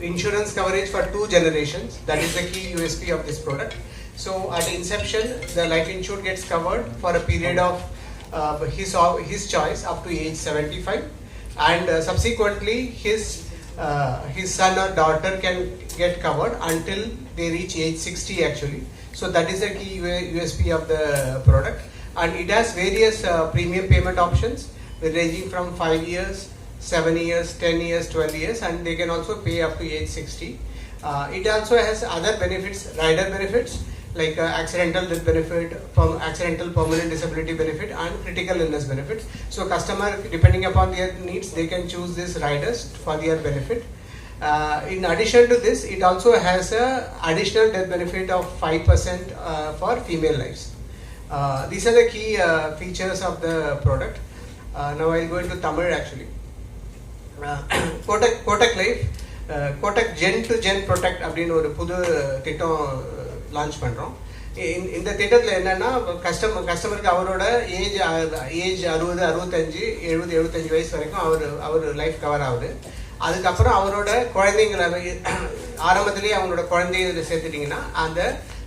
Insurance coverage for 2 generations. That is the key USP of this product. So at inception, the life insured gets covered for a period of his choice up to age 75, and subsequently his son or daughter can get covered until they reach age 60 actually. So that is the key USP of the product, and it has various premium payment options ranging from 5 years, 7 years, 10 years, 12 years, and they can also pay up to age 60. It also has other benefits, rider benefits like accidental death benefit, accidental permanent disability benefit, and critical illness benefits. So customer, depending upon their needs, they can choose these riders for their benefit. In addition to this, it also has a additional death benefit of 5% for female lives. These are the key features of the product. Now I'll go into Tamil actually. Kotak Life, Kotak Gen to Gen Protect அப்படின்னு ஒரு புது திட்டம் launch பண்ணுறோம். இந்த திட்டத்தில் என்னென்னா கஸ்டமருக்கு அவரோட ஏஜ் 60, 65, 70, 75 வயசு வரைக்கும் அவர் லைஃப் கவர் ஆகுது. அதுக்கப்புறம் அவரோட குழந்தைங்களை ஆரம்பத்திலேயே அவங்களோட குழந்தைய சேர்த்துட்டிங்கன்னா அந்த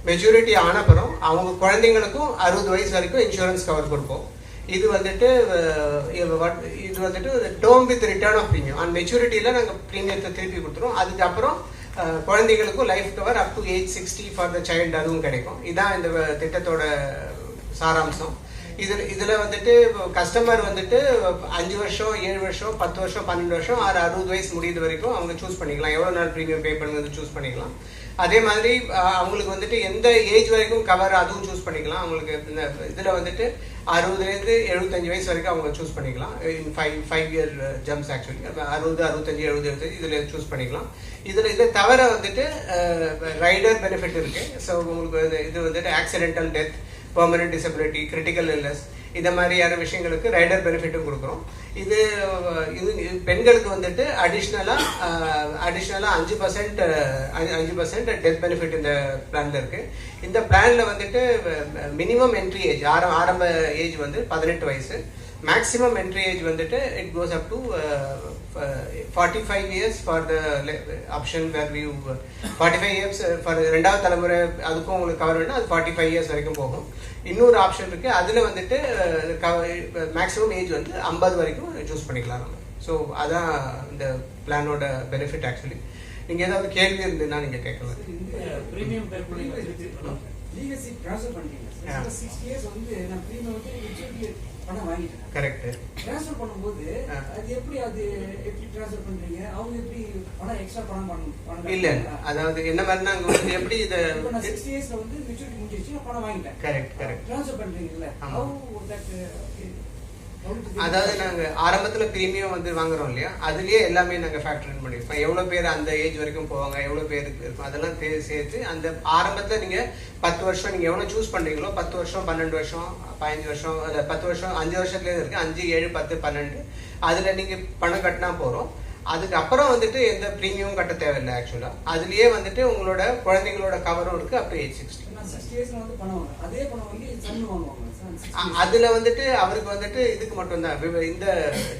மெச்சூரிட்டி ஆனப்புறம் அவங்க குழந்தைங்களுக்கும் 60 வயசு வரைக்கும் இன்சூரன்ஸ் கவர் கொடுப்போம். இது வந்துட்டு term with return of premium and மெச்சூரிட்டியில் நாங்கள் ப்ரீமியத்தை திருப்பி கொடுத்துருவோம். அதுக்கப்புறம் குழந்தைகளுக்கும் life cover up to age 60 for the child அதுவும் கிடைக்கும். இதுதான் இந்த திட்டத்தோட சாராம்சம். இதில் வந்துட்டு கஸ்டமர் வந்துட்டு 5 வருஷம், 7 வருஷம், 10 வருஷம், 12 வருஷம், 60 வயசு முடியுது வரைக்கும் அவங்க சூஸ் பண்ணிக்கலாம். எவ்வளோ நாள் ப்ரீமியம் பே பண்ணுறது சூஸ் பண்ணிக்கலாம். அதே மாதிரி அவங்களுக்கு வந்துட்டு எந்த ஏஜ் வரைக்கும் கவர் அதுவும் சூஸ் பண்ணிக்கலாம். அவங்களுக்கு இந்த இதில் வந்துட்டு 60லேருந்து 75 வயசு வரைக்கும் அவங்க சூஸ் பண்ணிக்கலாம். இன் 5 இயர் ஜம்ப்ஸ் ஆக்சுவலி 60, 65, 70, 75 இதில் சூஸ் பண்ணிக்கலாம். இதை தவிர வந்துட்டு ரைடர் பெனிஃபிட் இருக்கு. ஸோ உங்களுக்கு இது வந்துட்டு accidental death, permanent disability, critical illness இந்த மாதிரியான விஷயங்களுக்கு ரைடர் பெனிஃபிட்டும் கொடுக்குறோம். இது பெண்களுக்கு வந்துட்டு அடிஷ்னலாக 5% டெத் பெனிஃபிட் இந்த பிளான்ல இருக்கு. இந்த பிளான்ல வந்துட்டு மினிமம் என்ட்ரி ஏஜ் ஆரம்ப ஏஜ் வந்து 18 வயசு, மேக்ஸிமம் என்ட்ரி ஏஜ் வந்துட்டு it goes up to 45 years for the option where you 45 years for ரெண்டாவது தலைமுறை அதுக்கும் உங்களுக்கு கவர் வேணும். அது 45 இயர்ஸ் வரைக்கும் போகும். இன்னொரு ஆப்ஷன் இருக்கு, அதுல வந்துட்டு மேக்ஸிமம் ஏஜ் வந்து 50 வரைக்கும் சூஸ் பண்ணிக்கலாம் நம்ம. ஸோ அதான் இந்த பிளானோட பெனிஃபிட் ஆக்சுவலி. நீங்க ஏதாவது கேள்வி இருந்ததுன்னா நீங்க கேட்கலாம். கரெக்ட். ட்ரான்ஸ்ஃபர் பண்ணும்போது அது எப்படி ட்ரான்ஸ்ஃபர் பண்றீங்க? அவங்க எப்படி பணம் எக்ஸ்ட்ரா பணம் இல்ல, அதாவது என்ன மாதிரினா அங்க வந்து எப்படி இத 60 இயர்ஸ்ல வந்து மெச்சூரிட்டி முடிஞ்சிருச்சு, பணம் வாங்கிட்டேன். கரெக்ட். ட்ரான்ஸ்ஃபர் பண்றீங்கல்ல, அதாவது நாங்க ஆரம்பத்துல பிரீமியம் வந்து வாங்குறோம் இல்லையா, அதுலயே எல்லாமே நாங்க ஃபேக்டர் இன் பண்ணிருப்போம். எவ்வளவு பேர் அந்த ஏஜ் வரைக்கும் போவாங்க, எவ்வளவு பேருக்கு இருக்கும், அதெல்லாம் சேர்த்து அந்த ஆரம்பத்துல நீங்க 10 வருஷம் நீங்க எவ்வளவு சூஸ் பண்றீங்களோ 10 வருஷம், 12 வருஷம், 15 வருஷம், 10 வருஷம், 5 வருஷத்துல இருக்கு, 5, 7, 10, 12 அதுல நீங்க பணம் கட்டினா போறோம். அதுக்கப்புறம் வந்துட்டு எந்த பிரீமியம் கட்ட தேவையில்லை ஆக்சுவலா. அதுலயே வந்துட்டு உங்களோட குழந்தைங்களோட கவரும் இருக்கு அப் டு ஏஜ் 60. அதுல வந்துட்டு அவருக்கு வந்துட்டு இதுக்கு மட்டும்தான் இந்த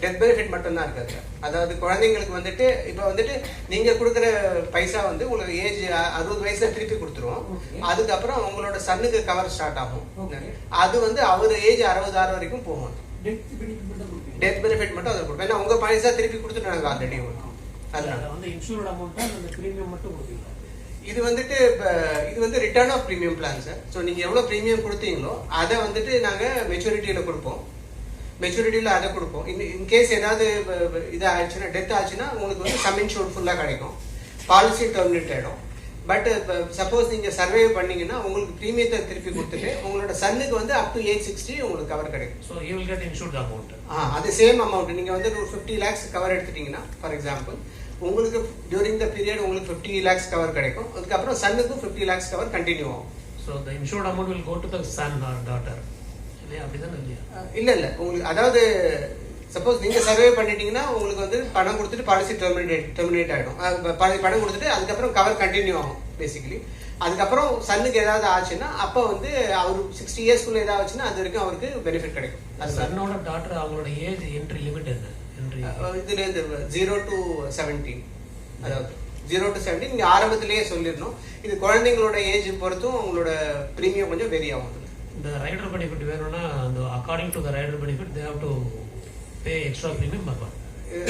டெத் பெனிஃபிட் மட்டும்தான் இருக்காது. அதாவது குழந்தைங்களுக்கு வந்துட்டு இப்ப வந்துட்டு நீங்க கொடுக்குற பைசா வந்து உங்களுக்கு ஏஜ் 60 வயசுல திருப்பி கொடுத்துருவோம். அதுக்கப்புறம் உங்களோட சன்னுக்கு கவர் ஸ்டார்ட் ஆகும். அது வந்து அவர் ஏஜ் 66 வரைக்கும் போகும். டெத் பெனிஃபிட் மட்டும் அதை கொடுப்போம். ஏன்னா உங்க பைசா திருப்பி கொடுத்துட்டாங்க ஆல்ரெடி. அதனால வந்து இன்சூர்ட் அமௌண்ட் அந்த பிரீமியம் மட்டும் கொடுப்பீங்க. இது வந்து return of premium plan sir. So நீங்கள் எவ்வளோ பிரீமியம் கொடுத்தீங்களோ அதை வந்துட்டு நாங்கள் மெச்சூரிட்டியில் கொடுப்போம். மெச்சூரிட்டியில் அதை கொடுப்போம். இன்கேஸ் ஏதாவது இது ஆயிடுச்சுன்னா, டெத் ஆச்சுன்னா உங்களுக்கு வந்து சம் இன்சூர்ட் ஃபுல்லாக கிடைக்கும். பாலிசி டெர்மினேட் ஆகிடும். பட் சப்போஸ் நீங்கள் சர்வே பண்ணீங்கன்னா உங்களுக்கு பிரீமியத்தை திருப்பி கொடுத்துட்டு உங்களோட சன்னுக்கு வந்து அப் டு ஏஜ் 60 உங்களுக்கு கவர் கிடைக்கும். So you will get insured amount. அது சேம் அமௌண்ட். நீங்கள் வந்து ஒரு 50 lakhs கவர் எடுத்துட்டீங்கன்னா ஃபார் எக்ஸாம்பிள் உங்களுக்கு டியூரிங் த பீரியட் உங்களுக்கு 50 lakhs கவர் கிடைக்கும். அதுக்கப்புறம் சன்னுக்கும் 50 lakhs கவர் கண்டினியூ ஆகும். So the insured amount will go to the son or daughter இல்லையா? அப்படிதான் இல்லையா? இல்லை உங்களுக்கு அதாவது சப்போஸ் நீங்க சர்வே பண்ணிட்டீங்கன்னா உங்களுக்கு வந்து பணம் கொடுத்துட்டு பாலிசி டெர்மினேட் ஆகிடும். பணம் கொடுத்துட்டு அதுக்கப்புறம் கவர் கண்டினியூ ஆகும் பேசிக்கலி. அதுக்கப்புறம் சன்னுக்கு ஏதாவது ஆச்சுன்னா அப்போ வந்து அவர் 60 இயர்ஸ்க்குள்ள ஏதாவது ஆச்சுன்னா அது வரைக்கும் அவருக்கு பெனிஃபிட் கிடைக்கும். சன்னோட டாக்டர் அவங்களோட ஏஜ் என்ட்ரி லிமிட் என்ன? இதுல இருந்து 0 to 17, அதாவது 0 to 17 நீங்க ஆரம்பத்திலேயே சொல்லிடணும். இது குழந்தைங்களோட ஏஜ் பொறுத்தும் உங்களோட பிரீமியம் கொஞ்சம் வெரி ஆகும். இந்த ரைடர் பெனிஃபிட் வேணும்னா அந்த according to the rider benefit they have to pay extra premium per.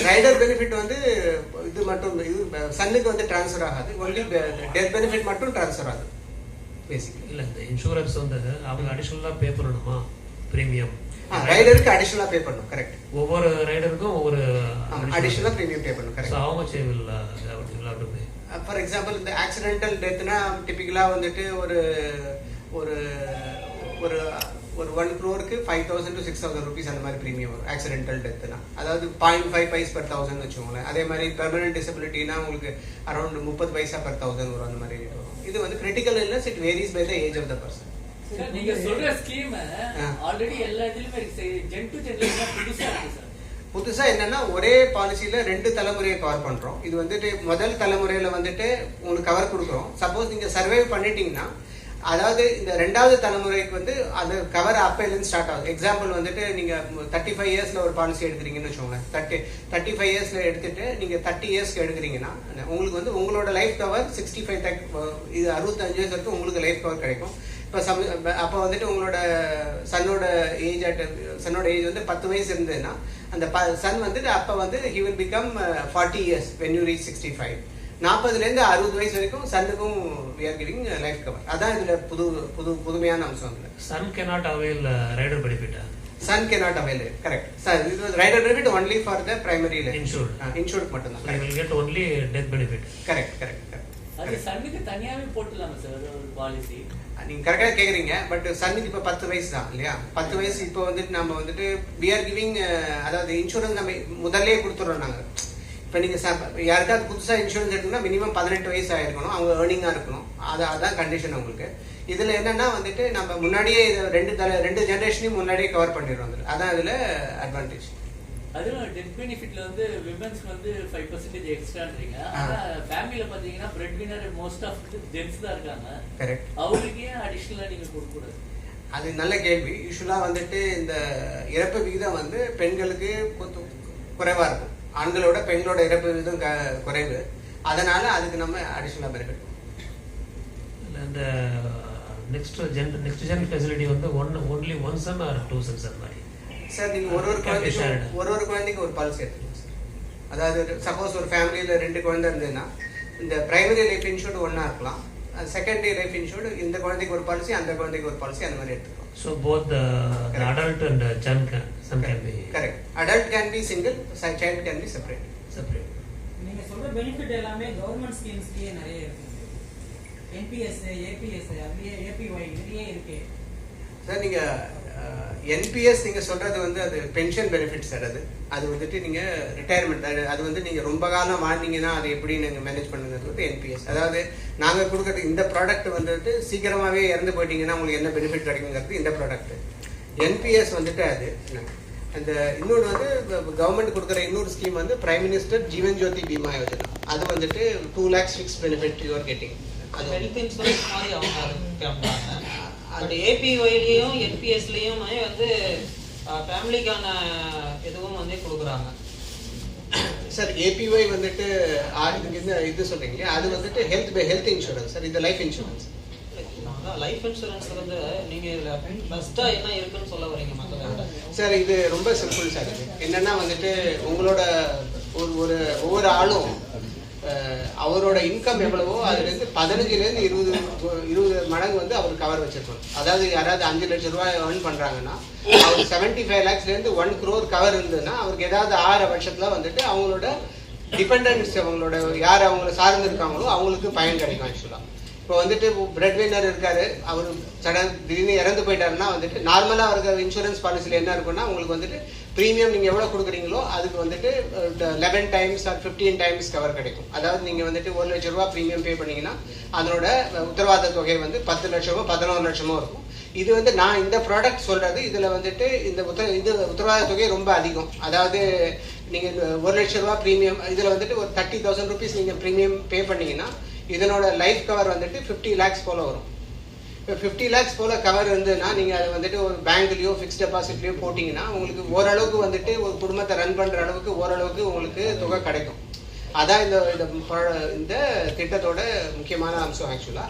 Rider benefit வந்து இது மட்டும் இது சன்னுக்கு வந்து ட்ரான்ஸ்ஃபர் ஆகாது. ஒன்லி டெத் பெனிஃபிட் மட்டும் ட்ரான்ஸ்ஃபர் ஆகுது பேசிக்கலி. இல்ல இந்த இன்சூரன்ஸ் வந்து அவங்க அடிஷனலா பே பண்ணணுமா பிரீமியம்? ரைடருக்கு அடிஷனலா பே பண்ணணும். கரெக்ட். ஒவ்வொரு ரைடருக்கும் ஒவ்வொரு அடிஷனலா பிரீமியம் பே பண்ணணும். Correct. So how much will have to pay? For example இந்த ஆக்சிடென்டல் டெத்னா டிபிக்கலா வந்துட்டு ஒரு ஒரு ஒரு ஒரு 1 crore 5,000 to 6,000 rupees அந்த மாதிரி பிரீமியம் வரும் ஆக்சிடென்டல் டெத்னா. அதாவது 0.5 பைஸ் per 1000 வச்சுக்கோங்களேன். அதே மாதிரி பெர்மனன்ட் டிசபிலிட்டினா உங்களுக்கு அரௌண்ட் 30 பைசா per 1000 வரும். அந்த மாதிரி வரும். இது வந்து critical illness it varies by the age of the person. Sir நீங்க சொல்ற ஸ்கீம் ஆல்ரெடி எல்லா இதுலயுமே இருக்கு சார். ஜென் டு ஜெனரேஷன் புதுசா இருக்கு சார். புதுசா என்னன்னா ஒரே பாலிசியில 2 தலைமுறையை கவர் பண்றோம். இது வந்துட்டு முதல் தலைமுறையில வந்துட்டு உங்களுக்கு கவர் கொடுக்குறோம். சப்போஸ் நீங்க சர்வே பண்ணிட்டீங்கன்னா அதாவது இந்த 2வது தலைமுறைக்கு வந்து அது கவர் அப்பையிலேருந்து ஸ்டார்ட் ஆகுது. எக்ஸாம்பிள் வந்துட்டு நீங்க 35 இயர்ஸ்ல ஒரு பாலிசி எடுக்கிறீங்கன்னு வச்சுக்கோங்க. 35 இயர்ஸ்ல எடுத்துட்டு நீங்க 30 இயர்ஸ்க்கு எடுக்கிறீங்கன்னா உங்களுக்கு வந்து உங்களோட லைஃப் கவர் 65 இது 65 இயர்ஸ் வரைக்கும் உங்களுக்கு லைஃப் கவர் கிடைக்கும். இப்போ அப்போ வந்துட்டு உங்களோட சன்னோட ஏஜ் வந்து 10 வயசு இருந்ததுன்னா அந்த சன் வந்துட்டு அப்போ வந்து he will become 40 years when you reach 65. 40லேருந்து 60 வயசு வரைக்கும் சன்னுக்கும் we are giving life cover. அதான் இதுல புதுமையான அம்சம். Son cannot avail rider benefit. Sun cannot avail it. Correct. So it was rider benefit only for the primary insured. Insured மட்டும் தான். So you will get only death benefit. Correct. அது சன்னுக்கு தனியாவே போட்டுலாமா sir அது ஒரு பாலிசி? நீங்க கரெக்டா கேக்குறீங்க. But சன்னுக்கு இப்ப 10 வயசு தான் இல்லையா? 10 வயசு இப்போ வந்துட்டு நம்ம வந்துட்டு we are giving அதாவது இன்சூரன்ஸ் நம்ம முதல்லயே கொடுத்துறோம் நாங்க. இப்போ நீங்க யாருக்காவது புதுசா இன்சூரன்ஸ் எடுக்கணும்னா மினிமம் 18 வயசு ஆயிருக்கணும். அவங்க ஏர்னிங்கா இருக்கணும். அதான் கண்டிஷன் உங்களுக்கு. இதுல என்னன்னா வந்துட்டு நம்ம முன்னாடியே ரெண்டு ஜெனரேஷனையும் முன்னாடியே கவர் பண்ணிடுறோம். அதான் இதுல அட்வான்டேஜ். அதுவும் டெத் பெனிஃபிட்ல வந்து விமென்ஸ்க்கு வந்து 5% எக்ஸ்ட்ரான்றீங்க. ஆனா ஃபேமிலில பாத்தீங்கன்னா bread winner most of gents தான் இருக்காங்க. கரெக்ட். அவங்களுக்கு ஏன் அடிஷனலா நீங்க கொடுக்க கூடாது? அது நல்ல கேள்வி. யூசுவலா வந்துட்டு இந்த இறப்பு விகிதம் வந்து பெண்களுக்கு குறைவா இருக்கும். ஆண்களோட பெண்களோட இறப்பு விகிதம் குறைவு. அதனால அதுக்கு நம்ம அடிஷனலா பெனிஃபிட். இந்த நெக்ஸ்ட் ஜென் ஃபெசிலிட்டி வந்து only one son or two sons அந்த மாதிரி. சார் நீங்க ஒரு குழந்தைக்கு ஒரு பாலிசி எடுத்துக்கணும் சார். அதாவது சப்போஸ் ஒரு ஃபேமிலியில 2 குழந்தை இருந்ததுன்னா இந்த பிரைமரி லைஃப் இன்சூர்டு ஒன்னா இருக்கலாம். செகண்டரி லைஃப் இன்சூர்டு இந்த குழந்தைக்கு ஒரு பாலிசி அந்த குழந்தைக்கு ஒரு பாலிசி அந்த மாதிரி எடுத்துக்கலாம். So both the adult and son can be correct. Adult can be single, child can be separate. நீங்க சொல்ற பெனிஃபிட் எல்லாமே கவர்மெண்ட் ஸ்கீம்ஸ்லயே நிறைய இருக்கு. NPS, APS, APY நிறைய இருக்கு. சார் நீங்க NPS நீங்க சொல்றது வந்து அது பென்ஷன் பெனிஃபிட் சார். அது வந்துட்டு நீங்க ரிட்டையர்மெண்ட் அது வந்து நீங்க ரொம்ப காலம் வாழ்ந்தீங்கன்னா அது எப்படி நீங்க மேனேஜ் பண்ணுங்கிறது வந்து NPS. அதாவது நாங்க கொடுக்கறது இந்த ப்ராடக்ட் வந்துட்டு சீக்கிரமாவே இறந்து போயிட்டீங்கன்னா உங்களுக்கு என்ன பெனிஃபிட் கிடைக்குங்கிறது இந்த ப்ராடக்ட். NPS வந்துட்டு அது அந்த இன்னொரு வந்து கவர்மெண்ட் கொடுக்குற இன்னொரு ஸ்கீம் வந்து பிரைம் மினிஸ்டர் ஜீவன் ஜோதி பீமா யோஜனா. அது வந்துட்டு 2 lakhs fix benefit you are getting. அது ஹெல்த் இன்சூரன்ஸ் மாதிரி அவங்க ஆரம்பிக்காங்க. அது APYலயும் NPSலயும் வந்து ஃபேமிலிக்கான எதுவும் வந்து கொடுக்குறாங்க. சார் APY வந்துட்டு இது சொல்றீங்க அது வந்துட்டு ஹெல்த் இன்சூரன்ஸ் சார். இது லைஃப் இன்சூரன்ஸ். லைஃப் இன்சூரன்ஸ் வந்து நீங்க இதுல பெஸ்டா என்ன இருக்குன்னு சொல்ல வரீங்க மக்களோட? சார் இது ரொம்ப சிம்பிள் சார். என்னன்னா வந்துட்டு உங்களோட ஒவ்வொரு ஆளும் அவரோட இன்கம் எவ்வளவோ அதுல இருந்து 15லேருந்து 20 மடங்கு வந்து அவர் கவர் வச்சிருக்கணும். அதாவது யாராவது 5 லட்சம் ரூபாய் ஏர்ன் பண்றாங்கன்னா அவருக்கு 75 lakhsலேருந்து 1 crore கவர் இருந்ததுன்னா அவருக்கு ஏதாவது 6 வருஷத்துல வந்துட்டு அவங்களோட டிபெண்டன்ஸ் அவங்களோட யார் அவங்கள சார்ந்து இருக்காங்களோ அவங்களுக்கு பயன் கிடைக்கும். ஆக்சுவலா இப்போ வந்துட்டு பிரெட் வினர் இருக்காரு, அவர் திடீர்னு இறந்து போயிட்டாருன்னா வந்துட்டு நார்மலா அவருக்கு இன்சூரன்ஸ் பாலிசியில என்ன இருக்குன்னா உங்களுக்கு வந்துட்டு பிரீமியம் நீங்க எவ்வளவு கொடுக்குறீங்களோ அதுக்கு வந்துட்டு 11 times or 15 times கவர் கிடைக்கும். அதாவது நீங்க வந்துட்டு 1 லட்சம் ரூபாய் பிரீமியம் பே பண்ணீங்கன்னா அதனோட உத்தரவாத தொகை வந்து 10 லட்சமோ 11 லட்சமோ இருக்கும். இது வந்து நான் இந்த ப்ராடக்ட் சொல்றது இதுல வந்துட்டு இந்த உத்தரவாத தொகை ரொம்ப அதிகம். அதாவது நீங்க 1 லட்சம் ரூபாய் ப்ரீமியம், இதுல வந்துட்டு ஒரு 30,000 rupees நீங்க ப்ரீமியம் பே பண்ணீங்கன்னா இதனோட லைஃப் கவர் வந்துட்டு 50 lakhs போல வரும். இப்போ 50 lakhs போல கவர் இருந்ததுன்னா நீங்க அதை வந்துட்டு ஒரு பேங்க்லயோ ஃபிக்ஸ்ட் டெபாசிட்லயோ போட்டீங்கன்னா உங்களுக்கு ஓரளவுக்கு வந்துட்டு ஒரு குடும்பத்தை ரன் பண்ற அளவுக்கு ஓரளவுக்கு உங்களுக்கு தொகை கிடைக்கும். அதான் இந்த திட்டத்தோட முக்கியமான அம்சம். ஆக்சுவலா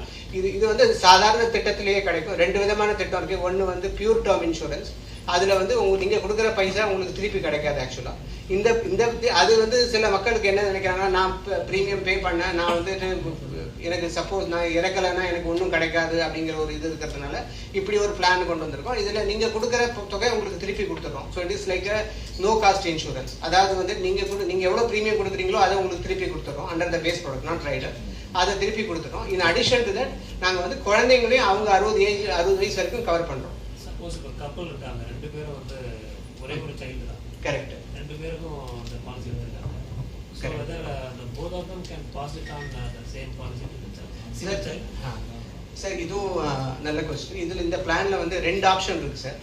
இது வந்து சாதாரண திட்டத்திலேயே கிடைக்கும். 2 விதமான திட்டம் இருக்கு. ஒன்னு வந்து பியூர் டேர்ம் இன்சூரன்ஸ், அதுல வந்து நீங்க கொடுக்குற பைசா உங்களுக்கு திருப்பி கிடைக்காது. ஆக்சுவலா இந்த அது வந்து சில மக்களுக்கு என்ன நினைக்கிறாங்கன்னா, நான் ப்ரீமியம் பே பண்ணேன், நான் வந்துட்டு எனக்கு சப்போஸ் நான் இறக்கலைன்னா எனக்கு ஒன்றும் கிடைக்காது அப்படிங்கிற ஒரு இது இருக்கிறதுனால இப்படி ஒரு பிளான் கொண்டு வந்திருக்கோம். இதுல நீங்க கொடுக்குற தொகை உங்களுக்கு திருப்பி கொடுத்துருக்கோம். So it is like no cost insurance. அதாவது வந்து நீங்க எவ்வளவு ப்ரீமியம் கொடுக்குறீங்களோ அதை உங்களுக்கு திருப்பி கொடுத்துருக்கோம் under the base product, not rider. அதை திருப்பி கொடுத்துட்டோம். இன் அடிஷன் டு தட் நாங்க வந்து குழந்தைங்களையும் அவங்க 60 வயசு வரைக்கும் கவர் பண்றோம். சப்போஸ் இப்போ கப்பல் இருக்காங்க, 2 பேரும் வந்து ஒரே ஒரு சைல்டு தான், கரெக்ட், 2 பேருக்கும் அந்த பாலிசி எடுத்துருக்காங்க. So whether the both of them can pass it on the same policy to the child. Sir இதுவும் நல்ல கொஸ்டின். இதுல இந்த பிளான்ல வந்து 2 ஆப்ஷன் இருக்கு சார்.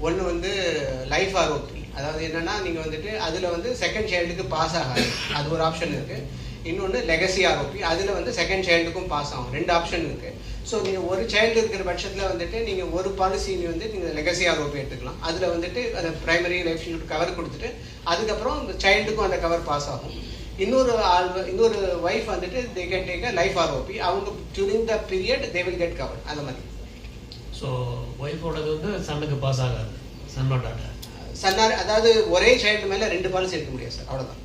ஒன்னு வந்து லைஃப் ஆர்ஓபி, அதாவது என்னன்னா நீங்க வந்துட்டு அதுல வந்து செகண்ட் சைல்டுக்கு பாஸ் ஆகாது, அது ஒரு ஆப்ஷன் இருக்கு. இன்னொன்று லெகசி ஆர்ஓபி, அதில் வந்து செகண்ட் சைல்டுக்கும் பாஸ் ஆகும். 2 ஆப்ஷன் இருக்கு. ஸோ நீங்கள் ஒரு சைல்டு இருக்கிற பட்சத்தில் வந்துட்டு நீங்கள் ஒரு பாலிசி வந்து நீங்கள் லெகசி ஆர்ஓபி எடுத்துக்கலாம். அதில் வந்துட்டு அந்த பிரைமரி லைஃப் இன்சூரன்ஸ் கவர் கொடுத்துட்டு அதுக்கப்புறம் இந்த சைல்டுக்கும் அந்த கவர் பாஸ் ஆகும். இன்னொரு வைஃப் வந்துட்டு they can take life ROP, அவங்க during the period they will get cover, அந்த மாதிரி. ஸோ ஒய்ஃபோடது வந்து சன்னுக்கு பாஸ் ஆகாது, சன்னோட சன்னார், அதாவது ஒரே சைல்டு மேலே 2 பாலிசி எடுக்க முடியாது சார், அவ்வளோதான்.